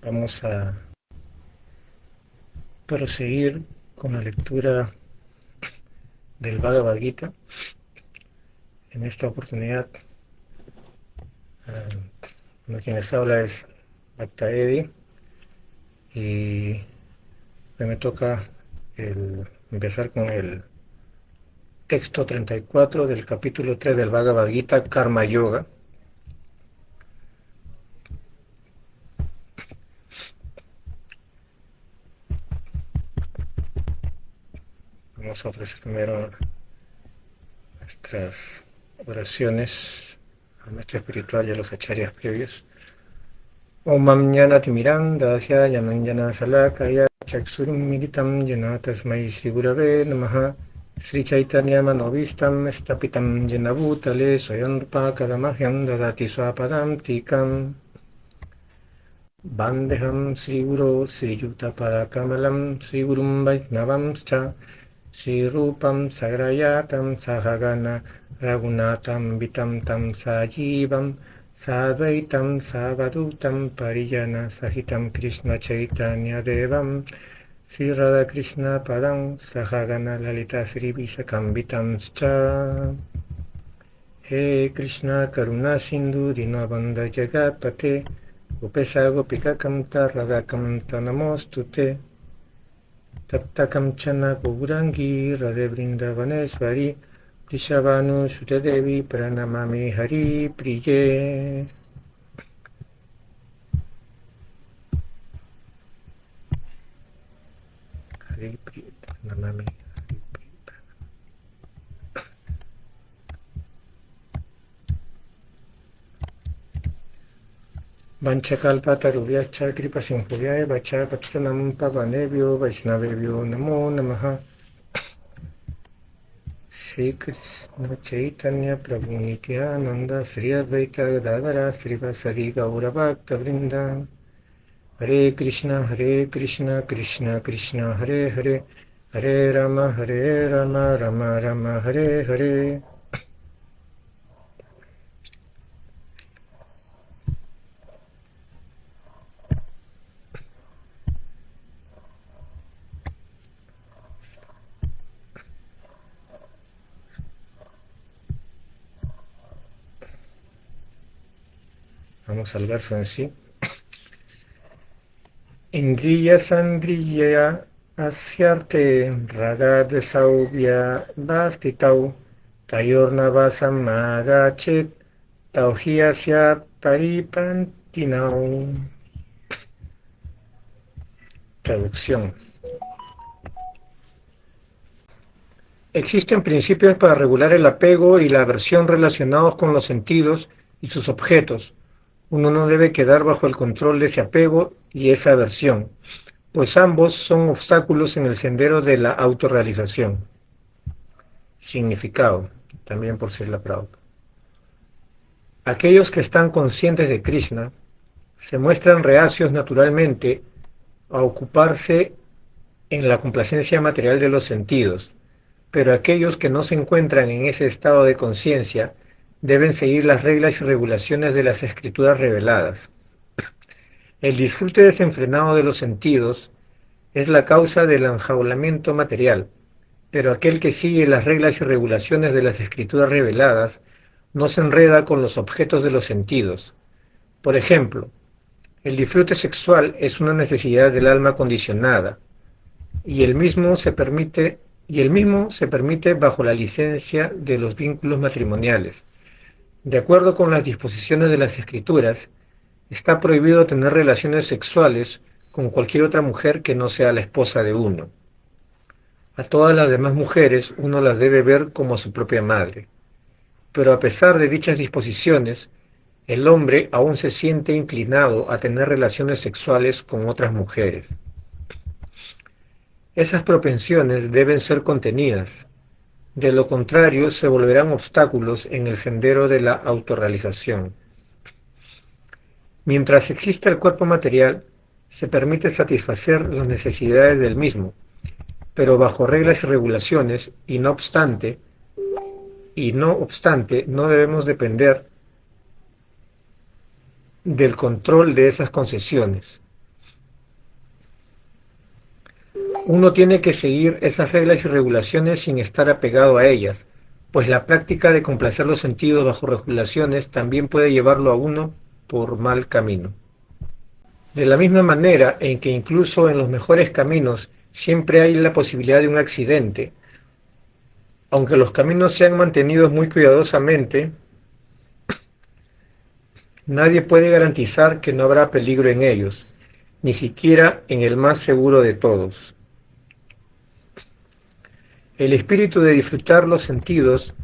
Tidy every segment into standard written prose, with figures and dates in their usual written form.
Vamos a proseguir con la lectura del Bhagavad Gita. En esta oportunidad, quien les habla es Bhakta Edi, y me toca empezar con el texto 34 del capítulo 3 del Bhagavad Gita, Karma Yoga. Vamos a ofrecer primero nuestras oraciones al maestro espiritual y a los acharyas previos. Om Jnana Timirandasya Jananjana Salakaya Chaksurum Militam Jena Tasmai Shri Gurave Namaha. Sri Chaitanya Manovistam Stapitam Jena Bhutale Swayam Rupa Kadamahyam Dadati Swapadam Tikam Bandeham Sri Guru Sri Yuta Parakamalam Sri Gurum Vaisnavamscha Sri Rupam Sagrayatam Sahagana Raghunatam Vitam Tam Sajivam Sadvaitam Savadutam Parijana Sahitam Krishna Chaitanya Devam Sri Radha Krishna Padam Sahagana Lalita Sri Visakambitam Scha. He Krishna Karuna Sindhu Dinabandha Jagatpate Gopesa Gopika Kamta Radha Kamta Namostute Tapta Kamchana Gaurangi Radhe Vrindavaneshwari Tishavanu Sutadevi Pranamami Hari Priye. Hari Priye Pranamami Hari Priye. Vanchakalpatarubhyascha Kripasinghuryaaya Vachapatanam Pavanebhyo Vaishnavebhyo Namo Namaha. Sri Krishna Chaitanya Prabhu Nityananda Sri Advaita Gadadhara Srivasadi Gaura Bhakta Vrinda. Hare Krishna Krishna Krishna Hare Hare Hare Rama Rama Rama Hare Hare. Vamos al verso en sí. Indriya Sandriya Asyarte Ragadvesaubhya Bastitau Tayorna Vasam Agachet Tauhiyasya Paripantinau. Traducción. Existen principios para regular el apego y la aversión relacionados con los sentidos y sus objetos. Uno no debe quedar bajo el control de ese apego y esa aversión, pues ambos son obstáculos en el sendero de la autorrealización. Significado, también por Srila Prabhupada. Aquellos que están conscientes de Krishna se muestran reacios naturalmente a ocuparse en la complacencia material de los sentidos, pero aquellos que no se encuentran en ese estado de conciencia deben seguir las reglas y regulaciones de las escrituras reveladas. El disfrute desenfrenado de los sentidos es la causa del enjaulamiento material, pero aquel que sigue las reglas y regulaciones de las escrituras reveladas no se enreda con los objetos de los sentidos. Por ejemplo, el disfrute sexual es una necesidad del alma condicionada, y el mismo se permite bajo la licencia de los vínculos matrimoniales. De acuerdo con las disposiciones de las Escrituras, está prohibido tener relaciones sexuales con cualquier otra mujer que no sea la esposa de uno. A todas las demás mujeres uno las debe ver como a su propia madre. Pero a pesar de dichas disposiciones, el hombre aún se siente inclinado a tener relaciones sexuales con otras mujeres. Esas propensiones deben ser contenidas. De lo contrario, se volverán obstáculos en el sendero de la autorrealización. Mientras exista el cuerpo material, se permite satisfacer las necesidades del mismo, pero bajo reglas y regulaciones, y no obstante, no debemos depender del control de esas concesiones. Uno tiene que seguir esas reglas y regulaciones sin estar apegado a ellas, pues la práctica de complacer los sentidos bajo regulaciones también puede llevarlo a uno por mal camino. De la misma manera en que incluso en los mejores caminos siempre hay la posibilidad de un accidente, aunque los caminos sean mantenidos muy cuidadosamente, nadie puede garantizar que no habrá peligro en ellos, ni siquiera en el más seguro de todos. El espíritu de disfrutar los sentidos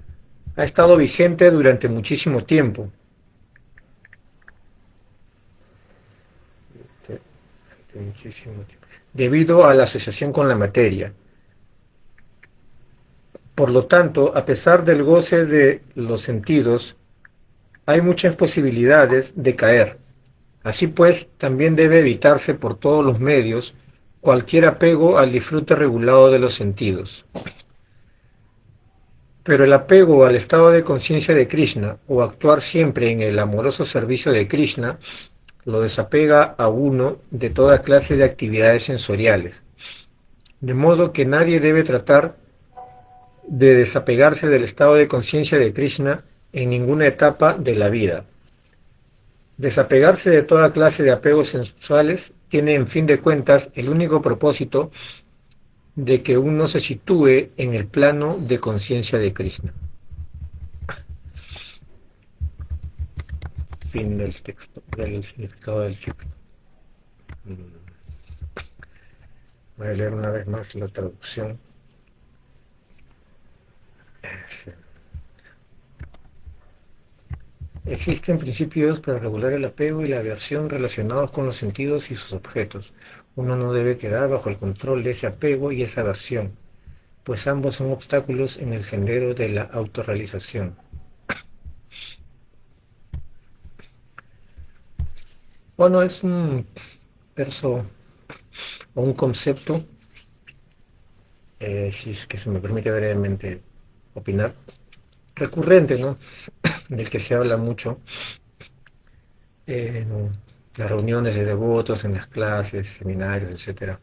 ha estado vigente durante muchísimo tiempo. Debido a la asociación con la materia. Por lo tanto, a pesar del goce de los sentidos, hay muchas posibilidades de caer. Así pues, también debe evitarse por todos los medios cualquier apego al disfrute regulado de los sentidos. Pero el apego al estado de conciencia de Krishna o actuar siempre en el amoroso servicio de Krishna lo desapega a uno de toda clase de actividades sensoriales. De modo que nadie debe tratar de desapegarse del estado de conciencia de Krishna en ninguna etapa de la vida. Desapegarse de toda clase de apegos sensuales tiene en fin de cuentas el único propósito de que uno se sitúe en el plano de conciencia de Krishna. Fin del texto, del significado del texto. Voy a leer una vez más la traducción. Existen principios para regular el apego y la aversión relacionados con los sentidos y sus objetos. Uno no debe quedar bajo el control de ese apego y esa aversión, pues ambos son obstáculos en el sendero de la autorrealización. Bueno, es un verso o un concepto, si es que se me permite brevemente opinar, recurrente, ¿no? Del que se habla mucho en las reuniones de devotos, en las clases, seminarios, etcétera.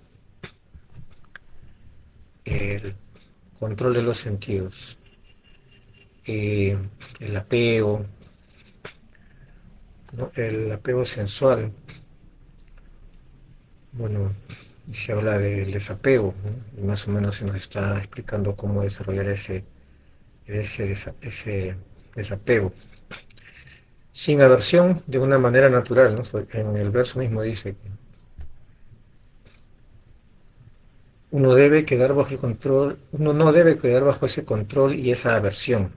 El control de los sentidos, el apego, ¿no? El apego sensual. Bueno, se habla del desapego, ¿no? Y más o menos se nos está explicando cómo desarrollar ese desapego. Sin aversión, de una manera natural, ¿no? En el verso mismo dice que uno debe quedar bajo el control, uno no debe quedar bajo ese control y esa aversión,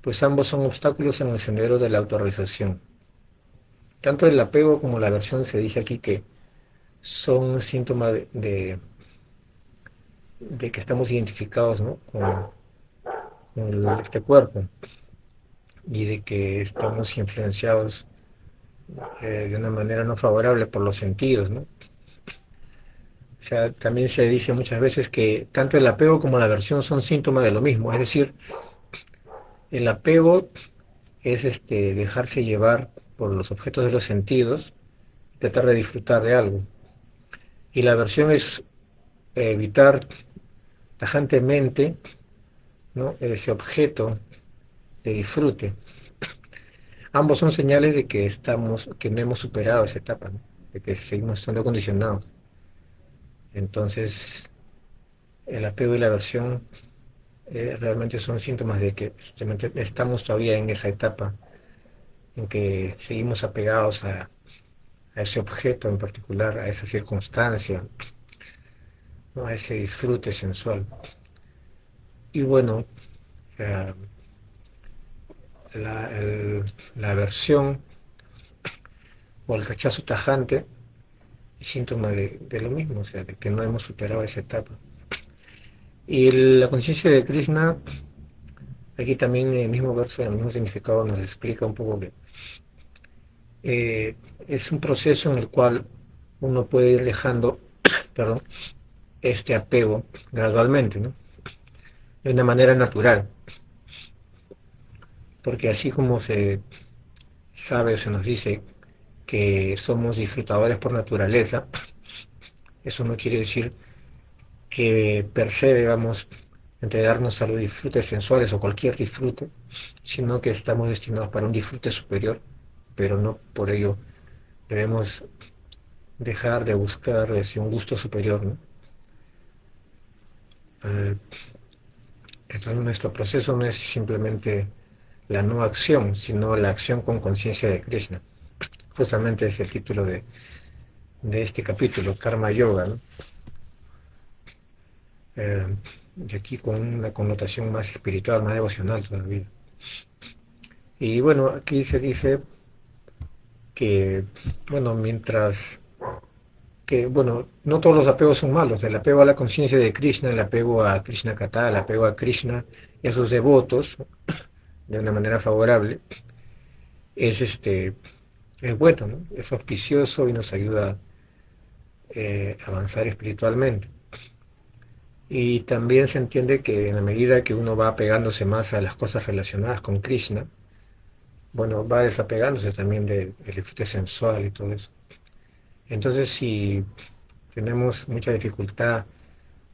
pues ambos son obstáculos en el sendero de la autorrealización. Tanto el apego como la aversión se dice aquí que son síntomas de que estamos identificados, ¿no? con este cuerpo y de que estamos influenciados de una manera no favorable por los sentidos, ¿no? O sea, también se dice muchas veces que tanto el apego como la aversión son síntomas de lo mismo, es decir, el apego es dejarse llevar por los objetos de los sentidos, tratar de disfrutar de algo, y la aversión es evitar tajantemente, ¿no? Ese objeto de disfrute. Ambos son señales de que no hemos superado esa etapa, ¿no? De que seguimos estando condicionados. Entonces, el apego y la aversión realmente son síntomas de que estamos todavía en esa etapa en que seguimos apegados a ese objeto en particular, a esa circunstancia, ¿no? A ese disfrute sensual. Y bueno, eh, la aversión o el rechazo tajante es síntoma de lo mismo, o sea, de que no hemos superado esa etapa. Y la conciencia de Krishna, aquí también en el mismo verso, en el mismo significado, nos explica un poco que es un proceso en el cual uno puede ir dejando, perdón, este apego gradualmente, ¿no? De una manera natural, porque así como se sabe o se nos dice que somos disfrutadores por naturaleza, Eso no quiere decir que per se debamos entregarnos a los disfrutes sensuales o cualquier disfrute, sino que estamos destinados para un disfrute superior, pero no por ello debemos dejar de buscar un gusto superior, ¿no? Eh, entonces nuestro proceso no es simplemente la no acción, sino la acción con conciencia de Krishna. Justamente es el título de este capítulo, Karma Yoga, ¿no? Y aquí con una connotación más espiritual, más devocional todavía. Y bueno, aquí se dice que, bueno, mientras que, bueno, no todos los apegos son malos. El apego a la conciencia de Krishna, el apego a Krishna Kata, el apego a Krishna y a sus devotos, de una manera favorable, es es bueno, ¿no? Es auspicioso y nos ayuda a avanzar espiritualmente. Y también se entiende que en la medida que uno va apegándose más a las cosas relacionadas con Krishna, bueno, va desapegándose también del disfrute sensual y todo eso. Entonces, si tenemos mucha dificultad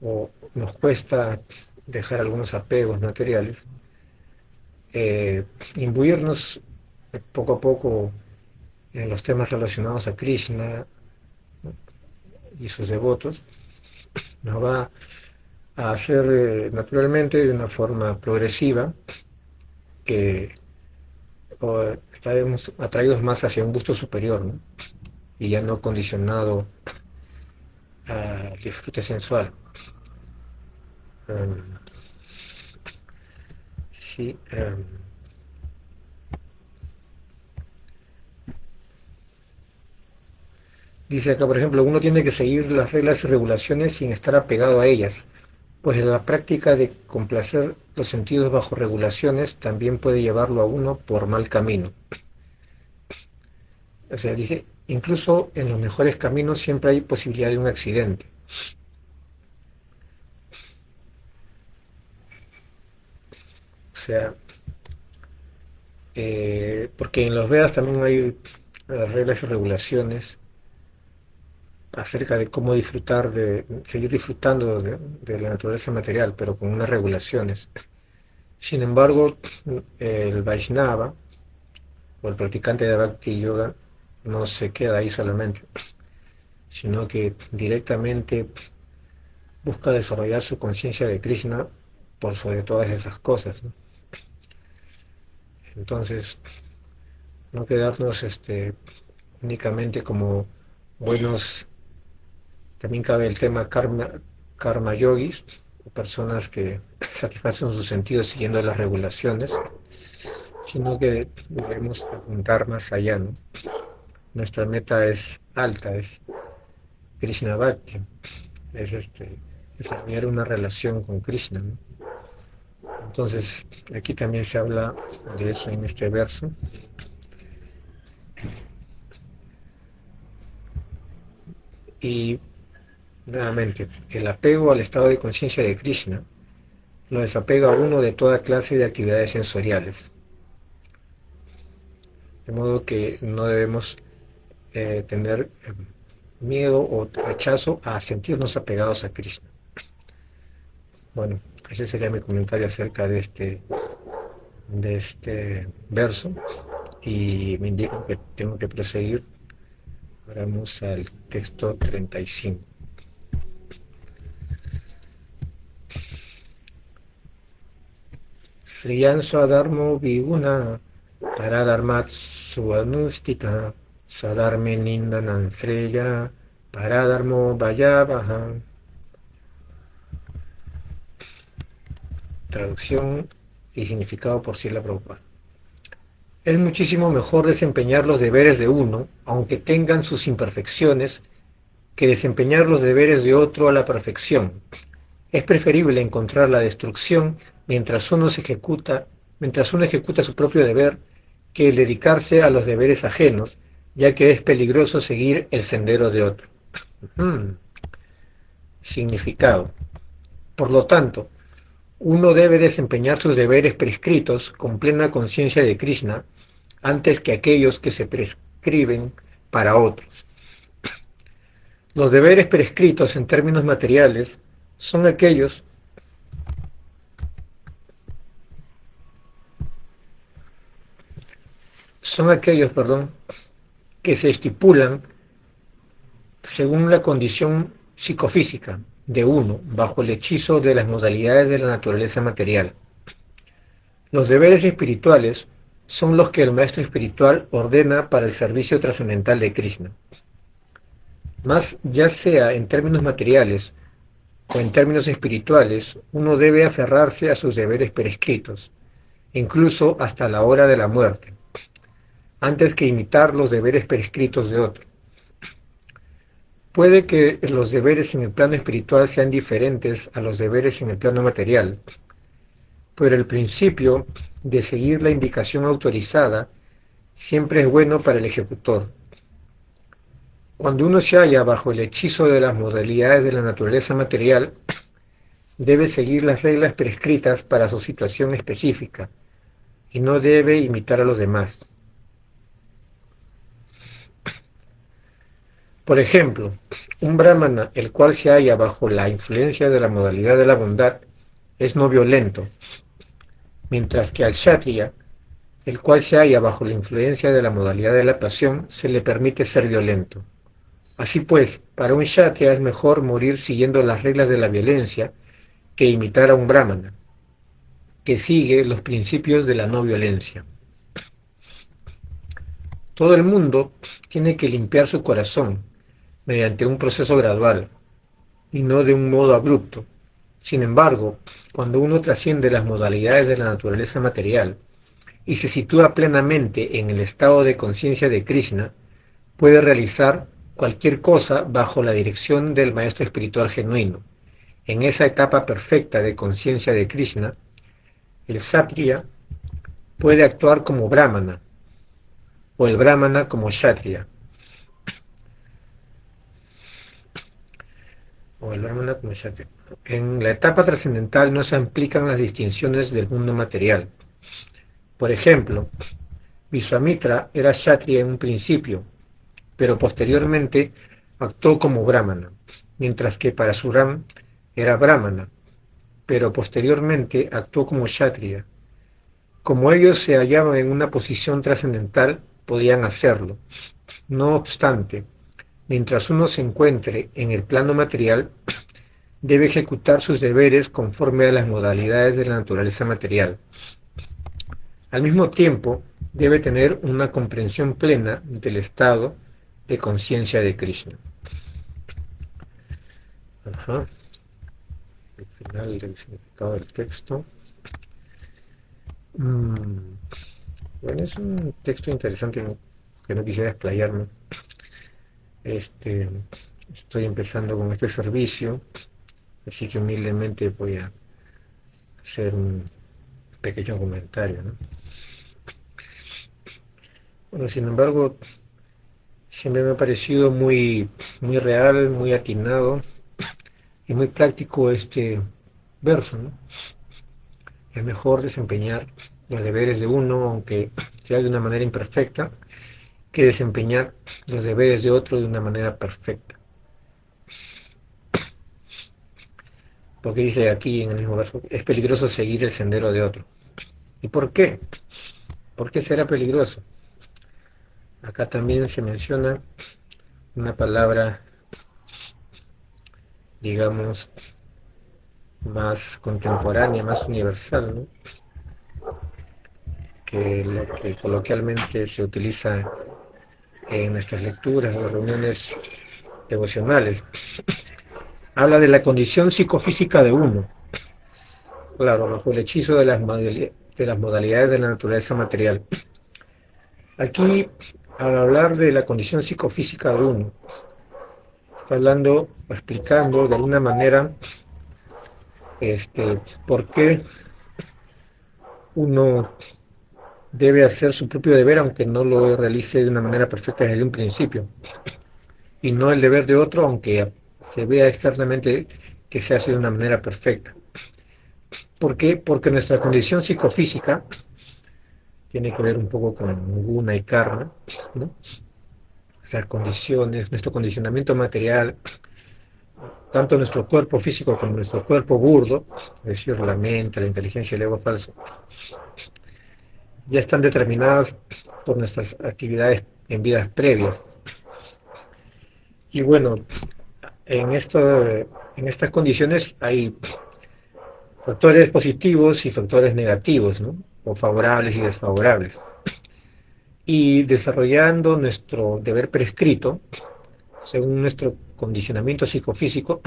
o nos cuesta dejar algunos apegos materiales, imbuirnos poco a poco en los temas relacionados a Krishna, ¿no? Y sus devotos, nos va a hacer naturalmente de una forma progresiva que estaremos atraídos más hacia un gusto superior, ¿no? Y ya no condicionado al disfrute sensual. Um, sí, dice acá, por ejemplo, uno tiene que seguir las reglas y regulaciones sin estar apegado a ellas, pues la práctica de complacer los sentidos bajo regulaciones también puede llevarlo a uno por mal camino. O sea, dice, incluso en los mejores caminos siempre hay posibilidad de un accidente. O sea, porque en los Vedas también hay reglas y regulaciones acerca de cómo disfrutar, de seguir disfrutando de la naturaleza material, pero con unas regulaciones. Sin embargo, el Vaishnava o el practicante de Bhakti Yoga no se queda ahí solamente, sino que directamente busca desarrollar su conciencia de Krishna por sobre todas esas cosas, ¿no? Entonces, no quedarnos únicamente como buenos, también cabe el tema karma yogis, personas que satisfacen sus sentidos siguiendo las regulaciones, sino que debemos apuntar más allá, ¿no? Nuestra meta es alta, es Krishna Bhakti, es desarrollar una relación con Krishna, ¿no? Entonces, aquí también se habla de eso en este verso. Y nuevamente, el apego al estado de conciencia de Krishna lo desapega a uno de toda clase de actividades sensoriales. De modo que no debemos tener miedo o rechazo a sentirnos apegados a Krishna. Bueno, ese sería mi comentario acerca de este verso y me indican que tengo que proseguir. Vamos al texto 35. Sriyan Swadharmo Viguna Paradharmat Suanustita Swadharme Nindanan Sreya Paradharmo Vayavaha. Traducción y significado por Srila Prabhupada. Es muchísimo mejor desempeñar los deberes de uno, aunque tengan sus imperfecciones, que desempeñar los deberes de otro a la perfección. Es preferible encontrar la destrucción mientras uno ejecuta su propio deber, que el dedicarse a los deberes ajenos, ya que es peligroso seguir el sendero de otro. Significado. Por lo tanto, uno debe desempeñar sus deberes prescritos con plena conciencia de Krishna antes que aquellos que se prescriben para otros. Los deberes prescritos en términos materiales son aquellos que se estipulan según la condición psicofísica de uno, bajo el hechizo de las modalidades de la naturaleza material. Los deberes espirituales son los que el maestro espiritual ordena para el servicio trascendental de Krishna. Más ya sea en términos materiales o en términos espirituales, uno debe aferrarse a sus deberes prescritos, incluso hasta la hora de la muerte, antes que imitar los deberes prescritos de otro. Puede que los deberes en el plano espiritual sean diferentes a los deberes en el plano material, pero el principio de seguir la indicación autorizada siempre es bueno para el ejecutor. Cuando uno se halla bajo el hechizo de las modalidades de la naturaleza material, debe seguir las reglas prescritas para su situación específica y no debe imitar a los demás. Por ejemplo, un brahmana, el cual se halla bajo la influencia de la modalidad de la bondad, es no violento, mientras que al kshatriya, el cual se halla bajo la influencia de la modalidad de la pasión, se le permite ser violento. Así pues, para un kshatriya es mejor morir siguiendo las reglas de la violencia que imitar a un brahmana, que sigue los principios de la no violencia. Todo el mundo tiene que limpiar su corazón mediante un proceso gradual y no de un modo abrupto. Sin embargo, cuando uno trasciende las modalidades de la naturaleza material y se sitúa plenamente en el estado de conciencia de Krishna, puede realizar cualquier cosa bajo la dirección del maestro espiritual genuino. En esa etapa perfecta de conciencia de Krishna, el kshatriya puede actuar como brahmana o el brahmana como kshatriya. En la etapa trascendental no se aplican las distinciones del mundo material. Por ejemplo, Vishwamitra era kshatriya en un principio, pero posteriormente actuó como brahmana, mientras que Parasuram era brahmana, pero posteriormente actuó como kshatriya. Como ellos se hallaban en una posición trascendental, podían hacerlo. No obstante, mientras uno se encuentre en el plano material, debe ejecutar sus deberes conforme a las modalidades de la naturaleza material. Al mismo tiempo, debe tener una comprensión plena del estado de conciencia de Krishna. El final del significado del texto. Bueno, es un texto interesante que no quisiera explayarme. Estoy empezando con este servicio, así que humildemente voy a hacer un pequeño comentario, ¿no? Bueno, sin embargo, siempre me ha parecido muy real, muy atinado y muy práctico este verso, ¿no? Es mejor desempeñar los deberes de uno, aunque sea de una manera imperfecta, que desempeñar los deberes de otro de una manera perfecta. Porque dice aquí en el mismo verso, es peligroso seguir el sendero de otro. ¿Y por qué? ¿Por qué será peligroso? Acá también se menciona una palabra, digamos, más contemporánea, más universal, ¿no? Que lo que coloquialmente se utiliza en nuestras lecturas o reuniones devocionales. Habla de la condición psicofísica de uno, claro, bajo el hechizo de las modalidades de la naturaleza material. Aquí, al hablar de la condición psicofísica de uno, está hablando o explicando de alguna manera por qué uno debe hacer su propio deber, aunque no lo realice de una manera perfecta desde un principio, y no el deber de otro, aunque se vea externamente que se hace de una manera perfecta. ¿Por qué? Porque nuestra condición psicofísica tiene que ver un poco con guna y karma, ¿no? nuestras condiciones, nuestro condicionamiento material, tanto nuestro cuerpo físico como nuestro cuerpo burdo, es decir, la mente, la inteligencia y el ego falso, ya están determinadas por nuestras actividades en vidas previas. Y bueno, en estas condiciones hay factores positivos y factores negativos, ¿no? O favorables y desfavorables. Y desarrollando nuestro deber prescrito, según nuestro condicionamiento psicofísico,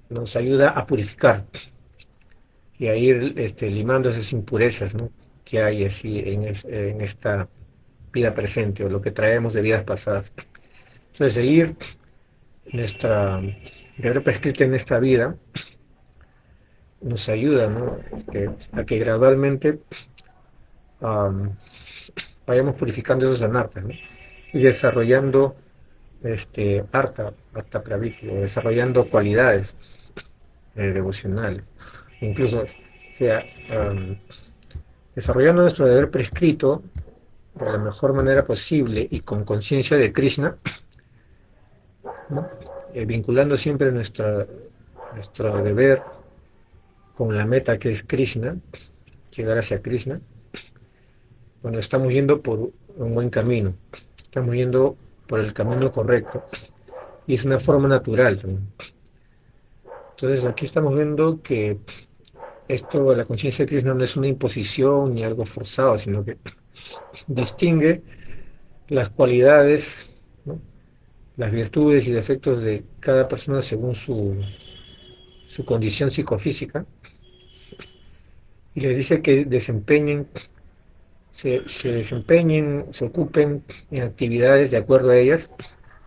nos ayuda a purificar y a ir limando esas impurezas, ¿no?, que hay así en esta vida presente o lo que traemos de vidas pasadas. Entonces, seguir nuestra deber prescrito en esta vida nos ayuda, ¿no?, a que gradualmente um, vayamos purificando esos anartas, ¿no?, y desarrollando arta praviti, o desarrollando cualidades devocionales, incluso, o sea, desarrollando nuestro deber prescrito de la mejor manera posible y con conciencia de Krishna, ¿no?, vinculando siempre nuestro deber con la meta que es Krishna, llegar hacia Krishna. Bueno, estamos yendo por un buen camino, estamos yendo por el camino correcto y es una forma natural también. Entonces aquí estamos viendo que esto, la conciencia de Krishna, no es una imposición ni algo forzado, sino que distingue las cualidades, ¿no?, las virtudes y defectos de cada persona según su condición psicofísica, y les dice que se ocupen en actividades de acuerdo a ellas,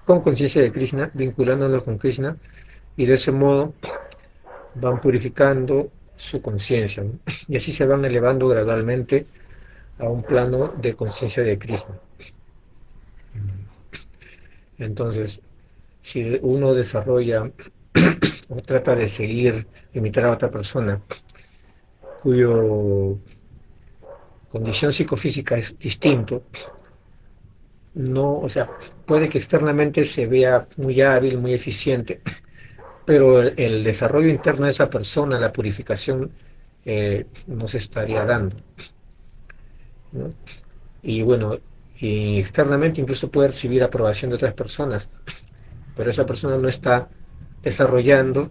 con conciencia de Krishna, vinculándonos con Krishna, y de ese modo van purificando su conciencia, ¿no?, y así se van elevando gradualmente a un plano de conciencia de Krishna. Entonces, si uno desarrolla o trata de seguir, imitar a otra persona cuyo condición psicofísica es distinto, no, o sea, puede que externamente se vea muy hábil, muy eficiente, pero el desarrollo interno de esa persona, la purificación, no se estaría dando, ¿no? Y bueno, y externamente incluso puede recibir aprobación de otras personas, pero esa persona no está desarrollando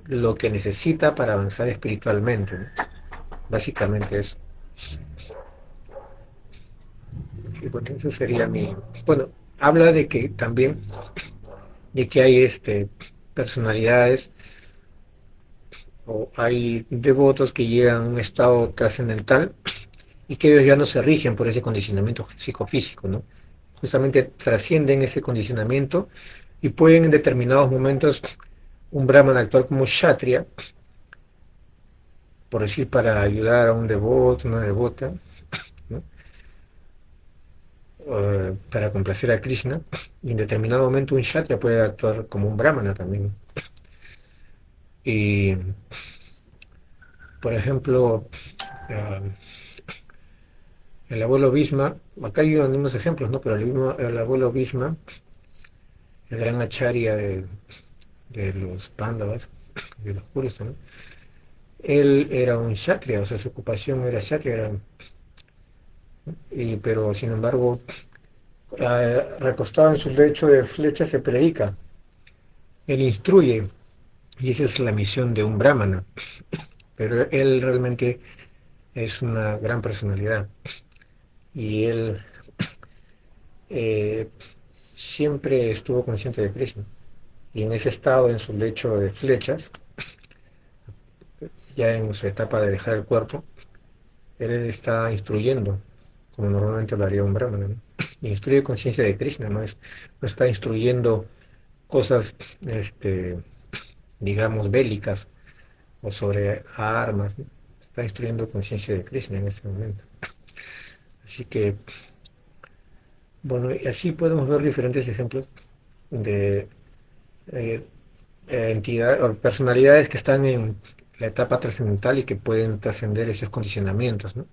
lo que necesita para avanzar espiritualmente, ¿no? Básicamente eso. Y bueno, eso sería mi... Bueno, habla de que también, de que hay personalidades o hay devotos que llegan a un estado trascendental y que ellos ya no se rigen por ese condicionamiento psicofísico, ¿no? Justamente trascienden ese condicionamiento y pueden en determinados momentos un brahman actuar como kshatriya, por decir, para ayudar a un devoto, una devota, ¿no?, para complacer a Krishna, y en determinado momento un kshatriya puede actuar como un brahmana también. Y, por ejemplo, el abuelo Bhisma, acá hay unos ejemplos, ¿no?, pero el abuelo Bhisma, el gran acharya de los Pándavas, de los Kurus, ¿no?, él era un kshatriya, o sea, su ocupación era kshatriya, pero sin embargo, recostado en su lecho de flecha, se predica, él instruye, y esa es la misión de un brahmana, pero él realmente es una gran personalidad, y él eh, siempre estuvo consciente de Krishna, y en ese estado, en su lecho de flechas, ya en su etapa de dejar el cuerpo, él está instruyendo, como normalmente lo haría un brahmana, ¿no? Y instruye conciencia de Krishna, no está instruyendo cosas, digamos, bélicas o sobre armas, ¿no? Está instruyendo conciencia de Krishna en este momento. Así que, bueno, y así podemos ver diferentes ejemplos de entidades o personalidades que están en la etapa trascendental y que pueden trascender esos condicionamientos, ¿no?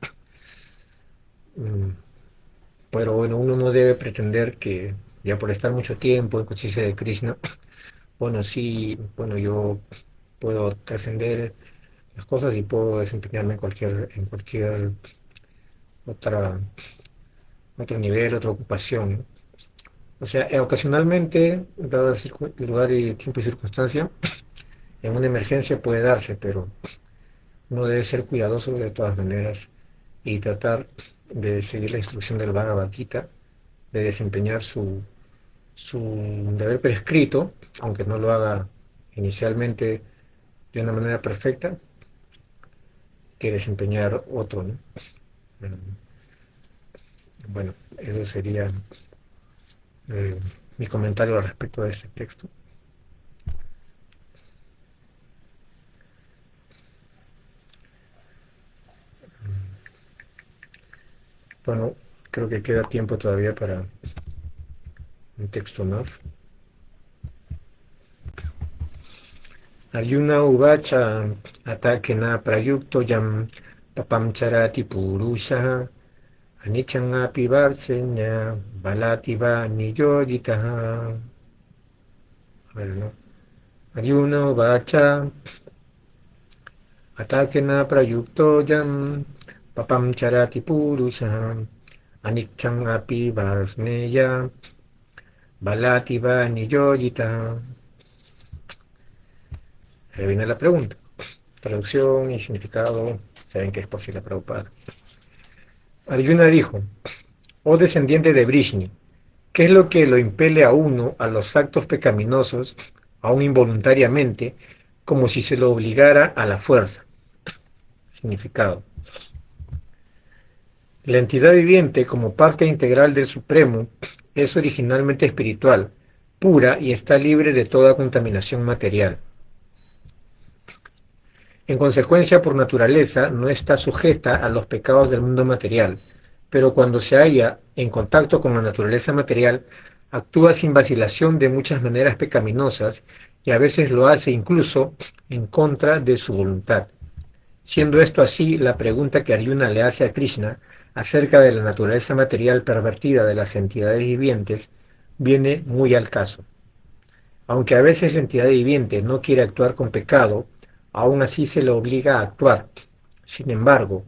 pero bueno, uno no debe pretender que ya por estar mucho tiempo en conciencia de Krishna, bueno, sí, bueno, yo puedo trascender las cosas y puedo desempeñarme en cualquier otra, otro nivel, otra ocupación. O sea, ocasionalmente, dado el lugar y tiempo y circunstancia, en una emergencia puede darse, pero uno debe ser cuidadoso de todas maneras y tratar de seguir la instrucción del Bhagavad Gita, de desempeñar su deber prescrito, aunque no lo haga inicialmente de una manera perfecta, que desempeñar otro, ¿no? Bueno, eso sería eh, mi comentario al respecto de este texto. Bueno, creo que queda tiempo todavía para un texto más. Arjuna uvacha atakena prayukto yam papam charati purushaha anichan api varsenya balati va niyoditaha. A ver, ¿no? Arjuna uvacha atakena prayukto yam papam charati purushaha anichan api varsneya balati va niyoditaha. Ahí viene la pregunta. Traducción y significado, saben que es por si la Prabhupada. Arjuna dijo, oh descendiente de Vrishni, ¿qué es lo que lo impele a uno a los actos pecaminosos, aún involuntariamente, como si se lo obligara a la fuerza? Significado. La entidad viviente, como parte integral del Supremo, es originalmente espiritual, pura y está libre de toda contaminación material. En consecuencia, por naturaleza, no está sujeta a los pecados del mundo material, pero cuando se halla en contacto con la naturaleza material, actúa sin vacilación de muchas maneras pecaminosas y a veces lo hace incluso en contra de su voluntad. Siendo esto así, la pregunta que Arjuna le hace a Krishna acerca de la naturaleza material pervertida de las entidades vivientes viene muy al caso. Aunque a veces la entidad viviente no quiere actuar con pecado, aún así se le obliga a actuar. Sin embargo,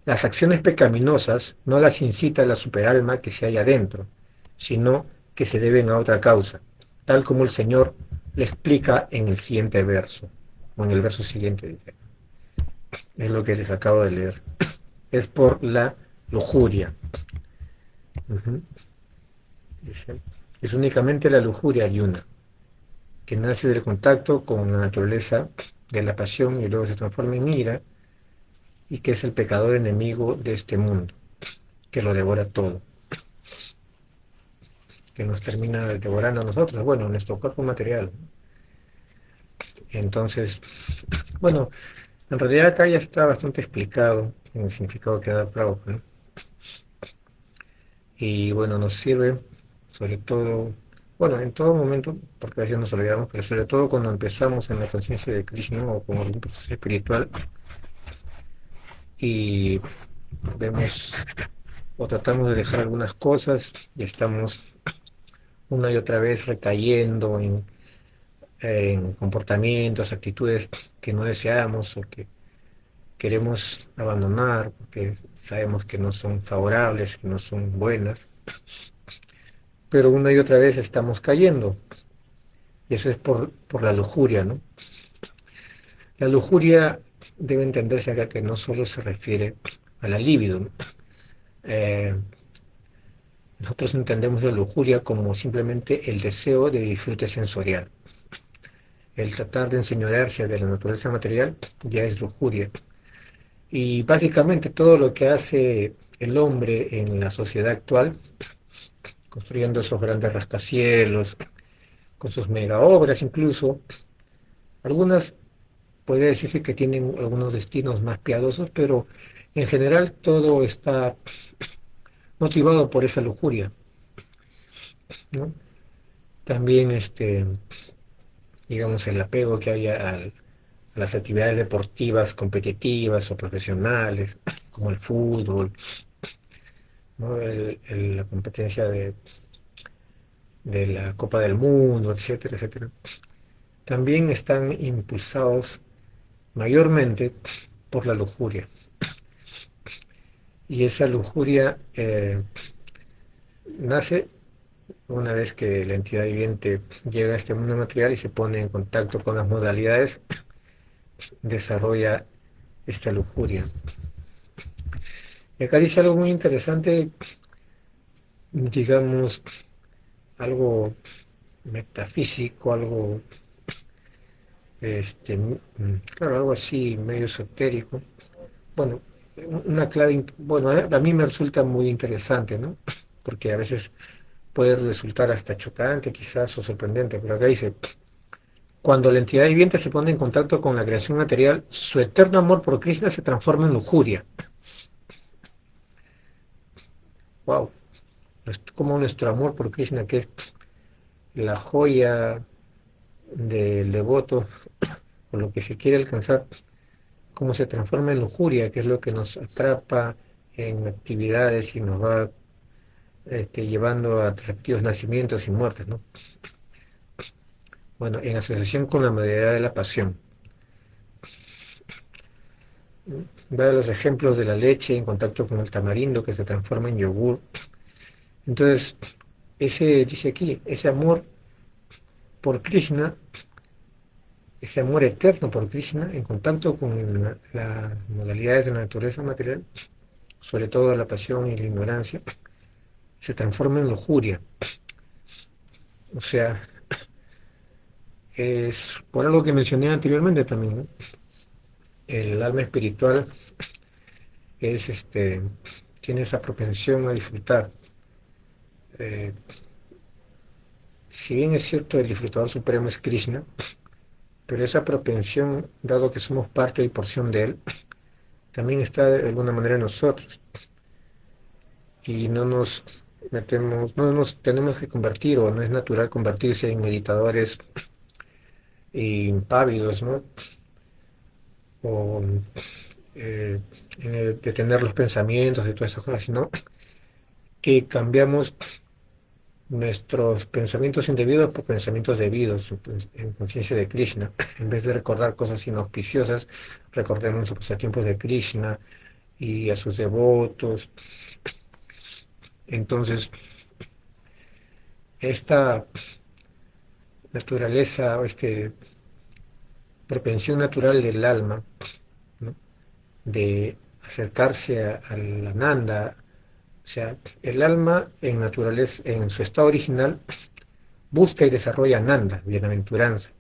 las acciones pecaminosas no las incita la superalma que se halla dentro, sino que se deben a otra causa, tal como el Señor le explica en el siguiente verso, o en el verso siguiente, dice. Es lo que les acabo de leer. Es por la lujuria. Dice, es únicamente la lujuria y una, que nace del contacto con la naturaleza de la pasión y luego se transforma en ira, y que es el pecador enemigo de este mundo, que lo devora todo, que nos termina devorando a nosotros, bueno, nuestro cuerpo material. Entonces, bueno, en realidad acá ya está bastante explicado en el significado que da Prabhupada, ¿no? Y bueno, nos sirve sobre todo, bueno, en todo momento, porque a veces nos olvidamos, pero sobre todo cuando empezamos en la conciencia de Krishna o con algún proceso espiritual y vemos o tratamos de dejar algunas cosas y estamos una y otra vez recayendo en comportamientos, actitudes que no deseamos o que queremos abandonar porque sabemos que no son favorables, que no son buenas, pero una y otra vez estamos cayendo. Y eso es por la lujuria, ¿no? La lujuria debe entenderse acá que no solo se refiere a la libido, ¿no? Eh, Nosotros entendemos la lujuria como simplemente el deseo de disfrute sensorial. El tratar de enseñorearse de la naturaleza material ya es lujuria. Y básicamente todo lo que hace el hombre en la sociedad actual, construyendo esos grandes rascacielos, con sus mega obras incluso, algunas puede decirse que tienen algunos destinos más piadosos, pero en general todo está motivado por esa lujuria, ¿no? También digamos, el apego que hay a las actividades deportivas competitivas o profesionales, como el fútbol, ¿no? La competencia de la Copa del Mundo, etcétera, etcétera, también están impulsados mayormente por la lujuria. Y esa lujuria nace una vez que la entidad viviente llega a este mundo material y se pone en contacto con las modalidades, desarrolla esta lujuria. Y acá dice algo muy interesante, digamos, algo metafísico, algo, claro, algo así medio esotérico. Bueno, una clave, bueno, a mí me resulta muy interesante, ¿no? Porque a veces puede resultar hasta chocante quizás o sorprendente, pero acá dice, cuando la entidad viviente se pone en contacto con la creación material, su eterno amor por Krishna se transforma en lujuria. Wow, como nuestro amor por Krishna, que es la joya del devoto, o lo que se quiere alcanzar, cómo se transforma en lujuria, que es lo que nos atrapa en actividades y nos va llevando a respectivos nacimientos y muertes, ¿no? Bueno, en asociación con la modalidad de la pasión. Da los ejemplos de la leche en contacto con el tamarindo que se transforma en yogur. Entonces, dice aquí, ese amor por Krishna, ese amor eterno por Krishna, en contacto con las modalidades de la naturaleza material, sobre todo la pasión y la ignorancia, se transforma en lujuria. O sea, es por algo que mencioné anteriormente también, ¿no? El alma espiritual es tiene esa propensión a disfrutar. Eh, si bien es cierto el disfrutador supremo es Krishna, pero esa propensión, dado que somos parte y porción de él, también está de alguna manera en nosotros. Y no nos metemos, no nos tenemos que convertir, o no es natural convertirse en meditadores impávidos, ¿no? O detener los pensamientos y todas esas cosas, sino que cambiamos nuestros pensamientos indebidos por pensamientos debidos en conciencia de Krishna. En vez de recordar cosas inauspiciosas, recordemos los pasatiempos de Krishna y a sus devotos. Entonces, esta naturaleza, o propensión natural del alma, ¿no? De acercarse al Ananda, o sea, el alma en naturaleza, en su estado original, busca y desarrolla Ananda, bienaventuranza.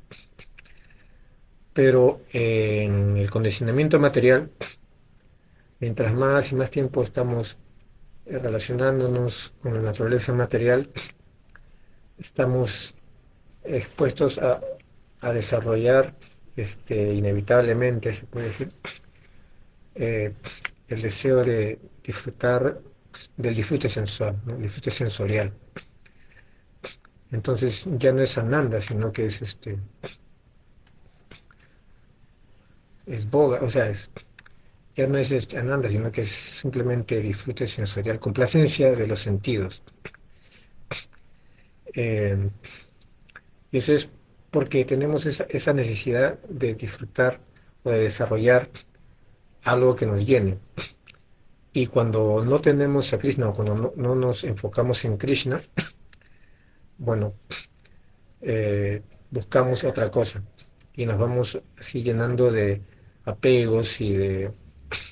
Pero en el condicionamiento material, mientras más y más tiempo estamos relacionándonos con la naturaleza material, estamos expuestos a desarrollar inevitablemente, se puede decir, eh, el deseo de disfrutar del disfrute sensual, ¿no? El disfrute sensorial. Entonces ya no es Ananda, sino que es boga, o sea, ya no es Ananda, sino que es simplemente disfrute sensorial, complacencia de los sentidos. Eh, y eso es porque tenemos esa necesidad de disfrutar o de desarrollar algo que nos llene. Y cuando no tenemos a Krishna o cuando no nos enfocamos en Krishna, bueno, buscamos otra cosa y nos vamos así llenando de apegos y de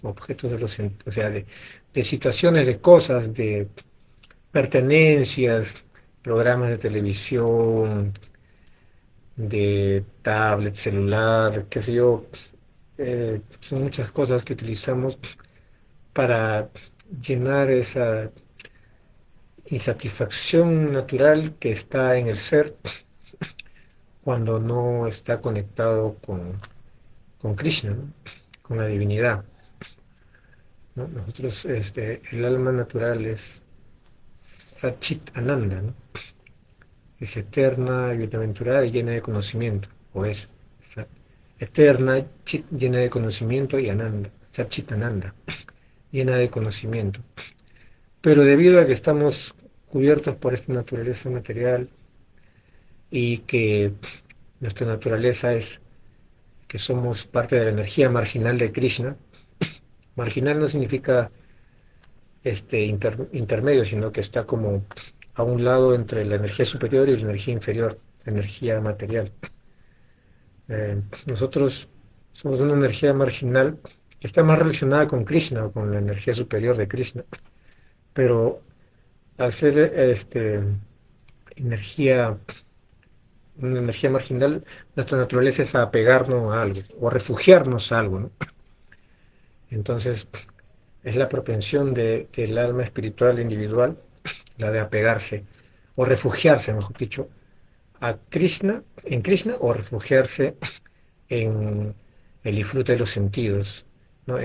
objetos de o sea, de situaciones, de cosas, de pertenencias, programas de televisión, de tablet, celular, qué sé yo, son muchas cosas que utilizamos para llenar esa insatisfacción natural que está en el ser cuando no está conectado con Krishna, ¿no? Con la divinidad, ¿no? Nosotros, el alma natural es Satchit Ananda, ¿no? Es eterna, bienaventurada y llena de conocimiento, o es eterna, chit, llena de conocimiento, y Ananda, Satchit Ananda, llena de conocimiento. pero debido a que estamos cubiertos por esta naturaleza material y que nuestra naturaleza es que somos parte de la energía marginal de Krishna. Marginal no significa intermedio, sino que está como a un lado entre la energía superior y la energía inferior, la energía material. Nosotros somos una energía marginal que está más relacionada con Krishna o con la energía superior de Krishna, pero al ser energía, una energía marginal, nuestra naturaleza es apegarnos a algo o refugiarnos a algo, ¿no? Entonces, es la propensión del alma espiritual individual, la de apegarse o refugiarse, mejor dicho, a Krishna, en Krishna, o refugiarse en el disfrute de los sentidos, ¿no?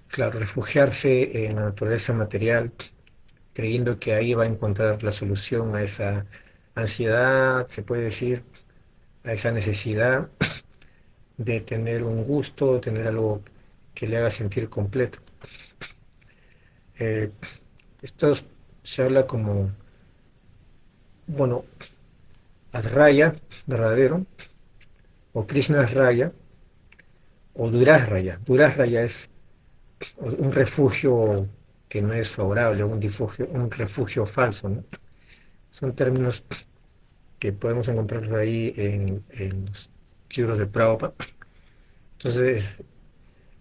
Claro, refugiarse en la naturaleza material, creyendo que ahí va a encontrar la solución a esa ansiedad, se puede decir, a esa necesidad de tener un gusto, de tener algo que le haga sentir completo. Eh, Esto se habla como, bueno, Adhraya, verdadero, o Krishna Raya, o Durasraya. Durasraya es un refugio que no es favorable, un refugio falso, ¿no? Son términos que podemos encontrar ahí en los libros de Prabhupada. Entonces,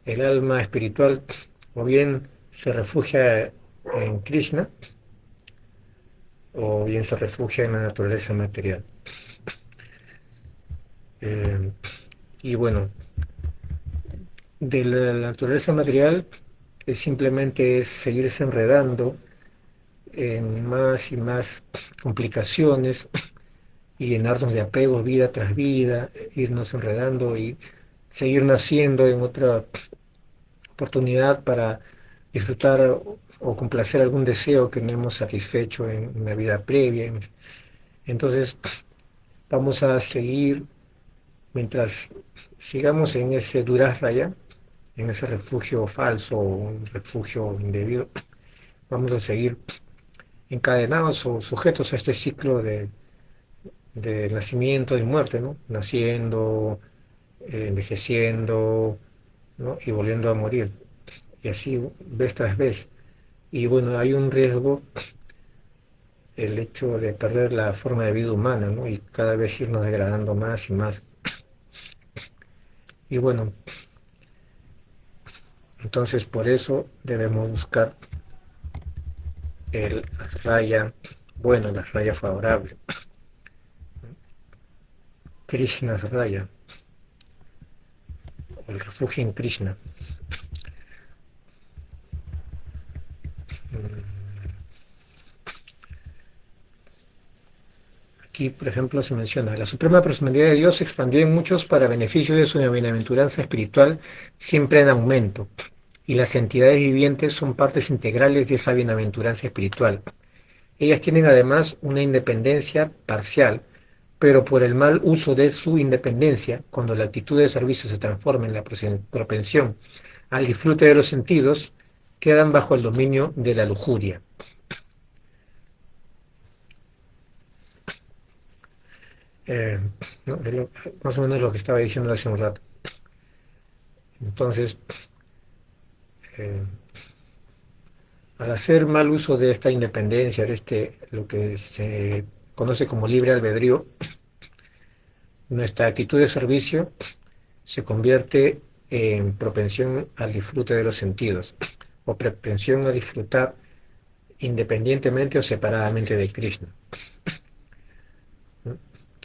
el alma espiritual o bien se refugia en Krishna, o bien se refugia en la naturaleza material. Y bueno, de la naturaleza material simplemente es seguirse enredando en más y más complicaciones y llenarnos de apegos vida tras vida, irnos enredando y seguir naciendo en otra oportunidad para disfrutar o complacer algún deseo que no hemos satisfecho en una vida previa. Entonces vamos a seguir, mientras sigamos en ese Durasraya, en ese refugio falso o un refugio indebido, vamos a seguir encadenados o sujetos a este ciclo de nacimiento y muerte, ¿no? Naciendo, envejeciendo, ¿no? Y volviendo a morir, y así vez tras vez. Y bueno, hay un riesgo, el hecho de perder la forma de vida humana, ¿no? Y cada vez irnos degradando más y más. Y bueno, entonces por eso debemos buscar el raya bueno, la raya favorable, Krishna raya, el refugio en Krishna. Aquí, por ejemplo, se menciona, la Suprema Personalidad de Dios se expandió en muchos para beneficio de su bienaventuranza espiritual, siempre en aumento, y las entidades vivientes son partes integrales de esa bienaventuranza espiritual. Ellas tienen además una independencia parcial, pero por el mal uso de su independencia, cuando la actitud de servicio se transforma en la propensión al disfrute de los sentidos, quedan bajo el dominio de la lujuria. ¿No? Más o menos lo que estaba diciendo hace un rato. Entonces, al hacer mal uso de esta independencia, de lo que se conoce como libre albedrío, nuestra actitud de servicio se convierte en propensión al disfrute de los sentidos, o propensión a disfrutar independientemente o separadamente de Krishna.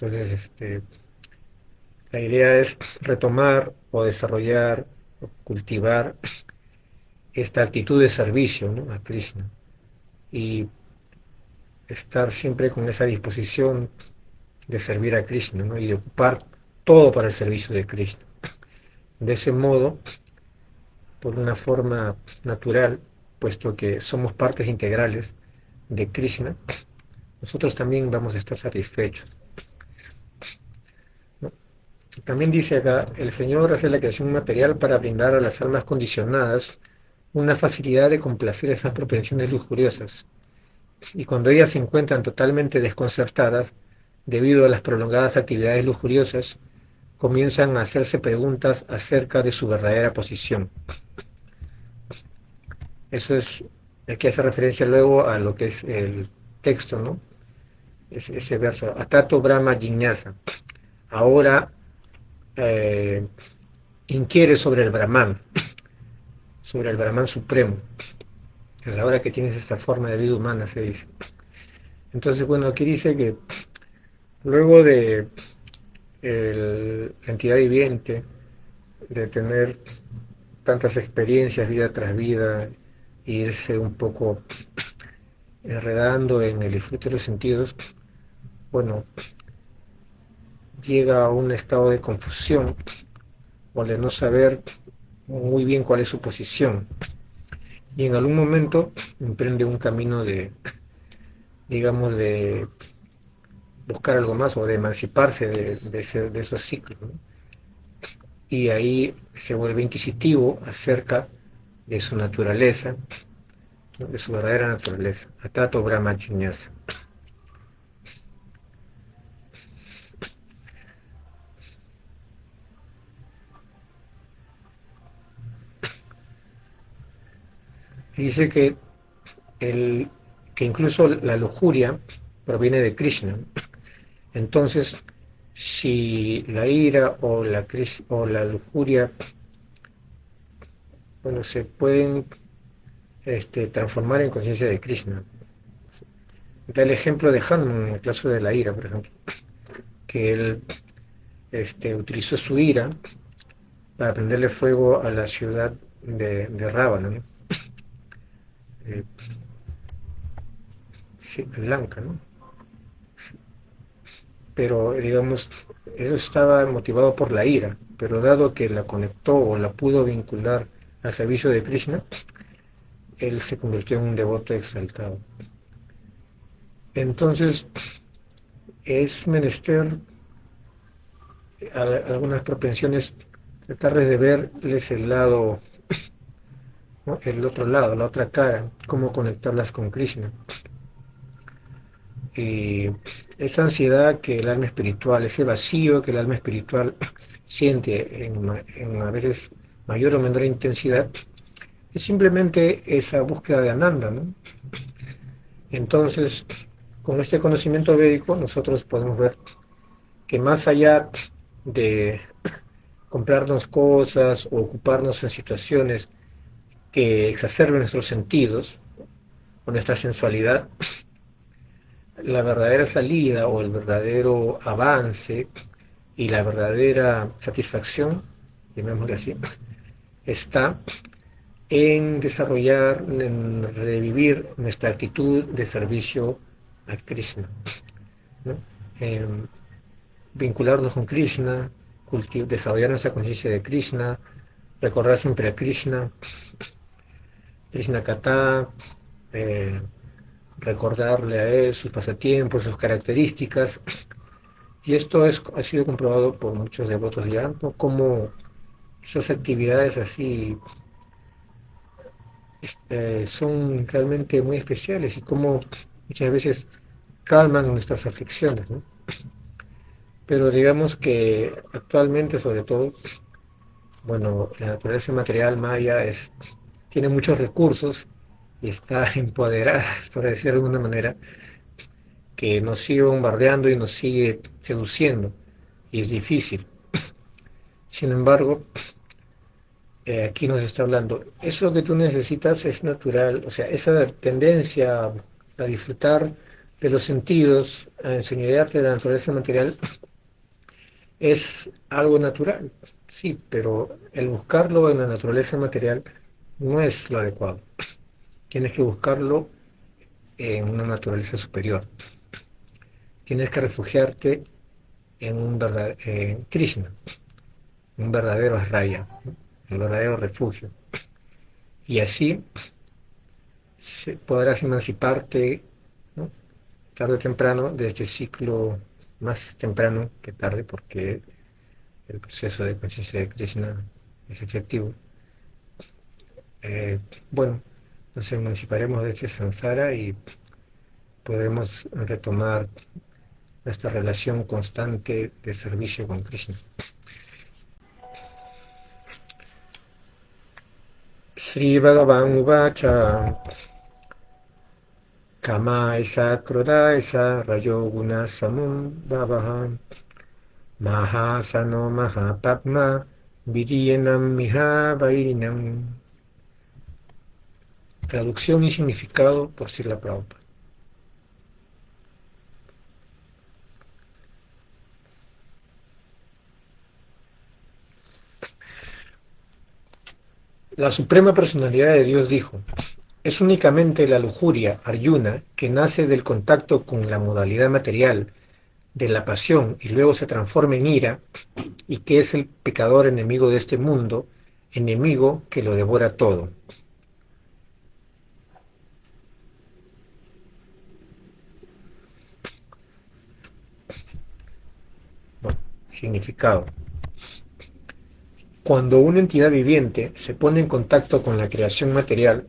Entonces, la idea es retomar o desarrollar o cultivar esta actitud de servicio, ¿no?, a Krishna, y estar siempre con esa disposición de servir a Krishna, ¿no?, y de ocupar todo para el servicio de Krishna. De ese modo, por una forma natural, puesto que somos partes integrales de Krishna, nosotros también vamos a estar satisfechos, ¿no? También dice acá, el Señor hace la creación material para brindar a las almas condicionadas una facilidad de complacer esas propensiones lujuriosas. Y cuando ellas se encuentran totalmente desconcertadas, debido a las prolongadas actividades lujuriosas, comienzan a hacerse preguntas acerca de su verdadera posición. Eso es, aquí hace referencia luego a lo que es el texto, ¿no? Ese verso, Atato Brahma Jiñasa. Ahora inquiere sobre el Brahman supremo. Es la hora que tienes esta forma de vida humana, se dice. Entonces, bueno, aquí dice que luego de la entidad viviente, de tener tantas experiencias vida tras vida, e irse un poco enredando en el disfrute de los sentidos, bueno, llega a un estado de confusión o de no saber muy bien cuál es su posición. Y en algún momento emprende un camino de, digamos, de buscar algo más o de emanciparse de esos ciclos, ¿no? Y ahí se vuelve inquisitivo acerca de su naturaleza, ¿no? De su verdadera naturaleza. Atato Brahma Jiñasa. Y dice el, que incluso la lujuria proviene de Krishna. Entonces, si la ira o la lujuria, bueno, se pueden transformar en conciencia de Krishna. Da el ejemplo de Hanuman en el caso de la ira, por ejemplo, que él utilizó su ira para prenderle fuego a la ciudad de Rábana, ¿no? Eh, sí, Lanka, ¿no? Pero digamos, eso estaba motivado por la ira, pero dado que la conectó o la pudo vincular al servicio de Krishna, él se convirtió en un devoto exaltado. Entonces, es menester algunas propensiones, tratar de verles el lado, ¿no? El otro lado, la otra cara, cómo conectarlas con Krishna. Y esa ansiedad que el alma espiritual, ese vacío que el alma espiritual siente en a veces mayor o menor intensidad, es simplemente esa búsqueda de Ananda, ¿no? Entonces, con este conocimiento védico, nosotros podemos ver que más allá de comprarnos cosas o ocuparnos en situaciones que exacerben nuestros sentidos o nuestra sensualidad, la verdadera salida o el verdadero avance y la verdadera satisfacción, llamémosle así, está en desarrollar, en revivir nuestra actitud de servicio a Krishna, ¿no? En vincularnos con Krishna, desarrollar nuestra conciencia de Krishna, recordar siempre a Krishna, Krishna Katha, eh, recordarle a él sus pasatiempos, sus características. Y esto ha sido comprobado por muchos devotos ya, ¿no? Como esas actividades así son realmente muy especiales y como muchas veces calman nuestras aflicciones, ¿no? Pero digamos que actualmente, sobre todo, bueno, la naturaleza material maya tiene muchos recursos y está empoderada, por decirlo de alguna manera, que nos sigue bombardeando y nos sigue seduciendo, y es difícil. Sin embargo, aquí nos está hablando, eso que tú necesitas es natural, o sea, esa tendencia a disfrutar de los sentidos, a enseñarte de la naturaleza material, es algo natural, sí, pero el buscarlo en la naturaleza material no es lo adecuado. Tienes que buscarlo en una naturaleza superior. Tienes que refugiarte en Krishna, un verdadero raya, un verdadero refugio. Y así podrás emanciparte, ¿no? Tarde o temprano de este ciclo, más temprano que tarde, porque el proceso de conciencia de Krishna es efectivo. eh, bueno, nos emanciparemos de este samsara y podremos retomar nuestra relación constante de servicio con Krishna. Sri Bhagavan Uvacha Kamaisa Krodaisa Rayoguna Samudbhavaha Mahasano Mahapadma Vidienam Mihavairinam. Traducción y significado por Srila Prabhupada. La Suprema Personalidad de Dios dijo: es únicamente la lujuria, Arjuna, que nace del contacto con la modalidad material de la pasión y luego se transforma en ira, y que es el pecador enemigo de este mundo, enemigo que lo devora todo. Bueno, significado. Cuando una entidad viviente se pone en contacto con la creación material,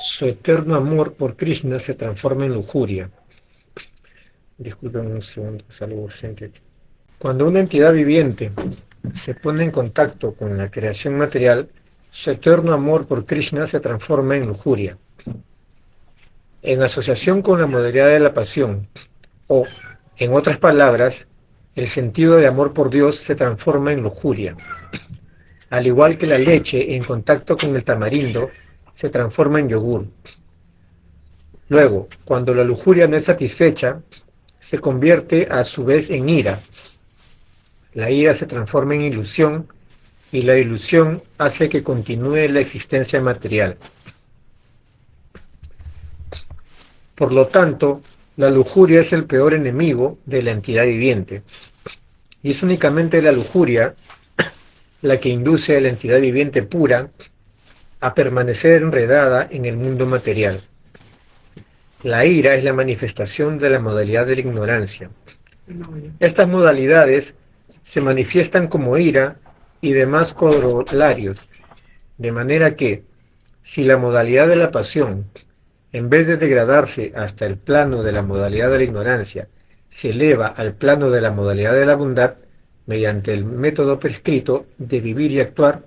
su eterno amor por Krishna se transforma en lujuria. Disculpen un segundo, es algo urgente aquí. Cuando una entidad viviente se pone en contacto con la creación material, su eterno amor por Krishna se transforma en lujuria. En asociación con la modalidad de la pasión, o, en otras palabras, el sentido de amor por Dios se transforma en lujuria. Al igual que la leche en contacto con el tamarindo se transforma en yogur. Luego, cuando la lujuria no es satisfecha, se convierte a su vez en ira. La ira se transforma en ilusión y la ilusión hace que continúe la existencia material. Por lo tanto, la lujuria es el peor enemigo de la entidad viviente. Y es únicamente la lujuria la que induce a la entidad viviente pura a permanecer enredada en el mundo material. La ira es la manifestación de la modalidad de la ignorancia. Estas modalidades se manifiestan como ira y demás corolarios, de manera que, si la modalidad de la pasión, en vez de degradarse hasta el plano de la modalidad de la ignorancia, se eleva al plano de la modalidad de la bondad, mediante el método prescrito de vivir y actuar,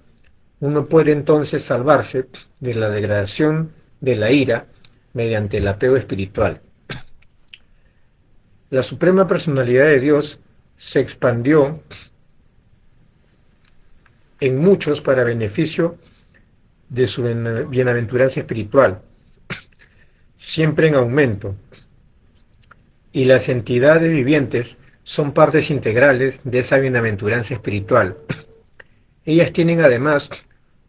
uno puede entonces salvarse de la degradación de la ira mediante el apego espiritual. La Suprema Personalidad de Dios se expandió en muchos para beneficio de su bienaventuranza espiritual, siempre en aumento, y las entidades vivientes son partes integrales de esa bienaventuranza espiritual. Ellas tienen además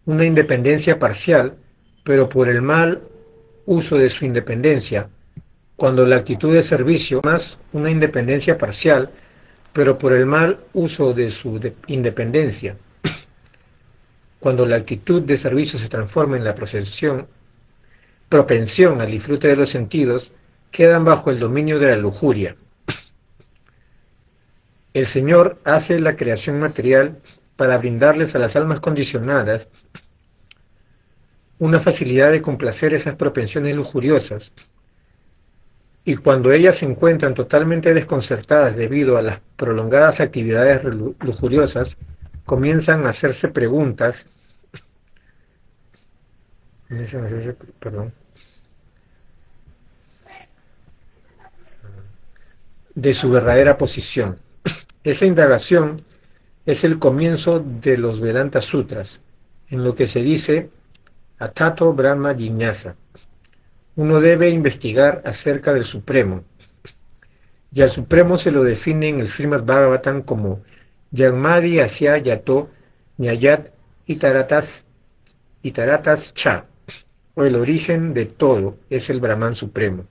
una independencia parcial, pero por el mal uso de su independencia, cuando la actitud de servicio más una independencia parcial, pero por el mal uso de su independencia. Cuando la actitud de servicio se transforma en la propensión al disfrute de los sentidos, quedan bajo el dominio de la lujuria. El Señor hace la creación material para brindarles a las almas condicionadas una facilidad de complacer esas propensiones lujuriosas, y cuando ellas se encuentran totalmente desconcertadas debido a las prolongadas actividades lujuriosas, comienzan a hacerse preguntas de su verdadera posición. Esa indagación es el comienzo de los Vedanta Sutras, en lo que se dice Atato Brahma Jiñasa. Uno debe investigar acerca del Supremo, y al Supremo se lo define en el Srimad Bhagavatam como Yagmadi Asya Yato Nyayat Itaratas Cha, o el origen de todo es el Brahman Supremo.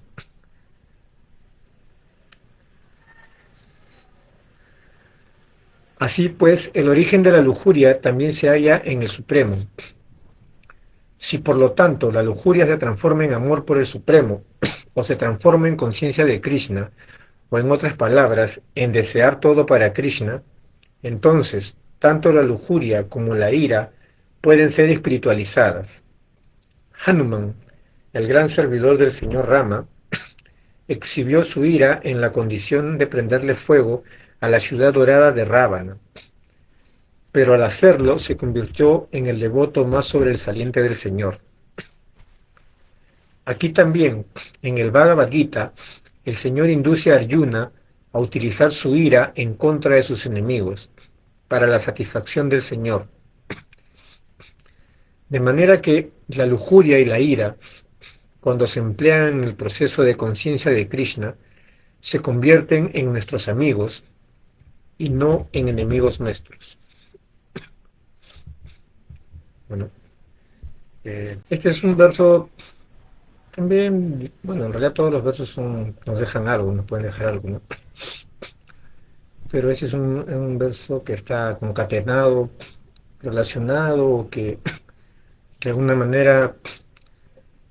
Así pues, el origen de la lujuria también se halla en el Supremo. Si por lo tanto la lujuria se transforma en amor por el Supremo, o se transforma en conciencia de Krishna, o en otras palabras, en desear todo para Krishna, entonces tanto la lujuria como la ira pueden ser espiritualizadas. Hanuman, el gran servidor del señor Rama, exhibió su ira en la condición de prenderle fuego a la ciudad dorada de Rávana, pero al hacerlo se convirtió en el devoto más sobresaliente del Señor. Aquí también, en el Bhagavad Gita, el Señor induce a Arjuna a utilizar su ira en contra de sus enemigos, para la satisfacción del Señor. De manera que la lujuria y la ira, cuando se emplean en el proceso de conciencia de Krishna, se convierten en nuestros amigos y no en enemigos nuestros. Bueno, este es un verso también, bueno, en realidad todos los versos nos dejan algo, nos pueden dejar algo, ¿no? Pero ese es un verso que está concatenado, relacionado, que de alguna manera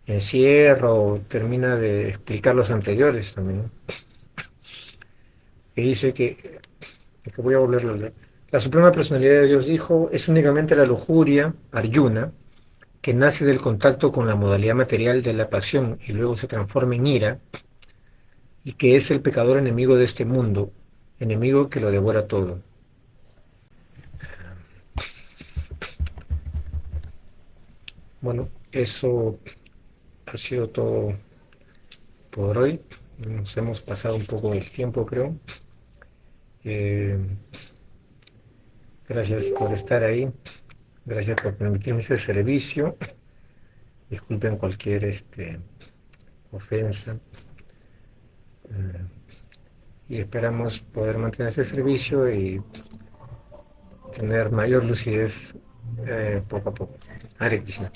encierra o termina de explicar los anteriores también, ¿no? Que dice que voy a volverlo a leer. La Suprema Personalidad de Dios dijo, es únicamente la lujuria, Arjuna, que nace del contacto con la modalidad material de la pasión y luego se transforma en ira, y que es el pecador enemigo de este mundo, enemigo que lo devora todo. Bueno, eso ha sido todo por hoy. Nos hemos pasado un poco del tiempo, creo. Eh, Gracias por estar ahí. Gracias por permitirme ese servicio. Disculpen cualquier ofensa. Y esperamos poder mantener ese servicio y tener mayor lucidez poco a poco. Hare Krishna.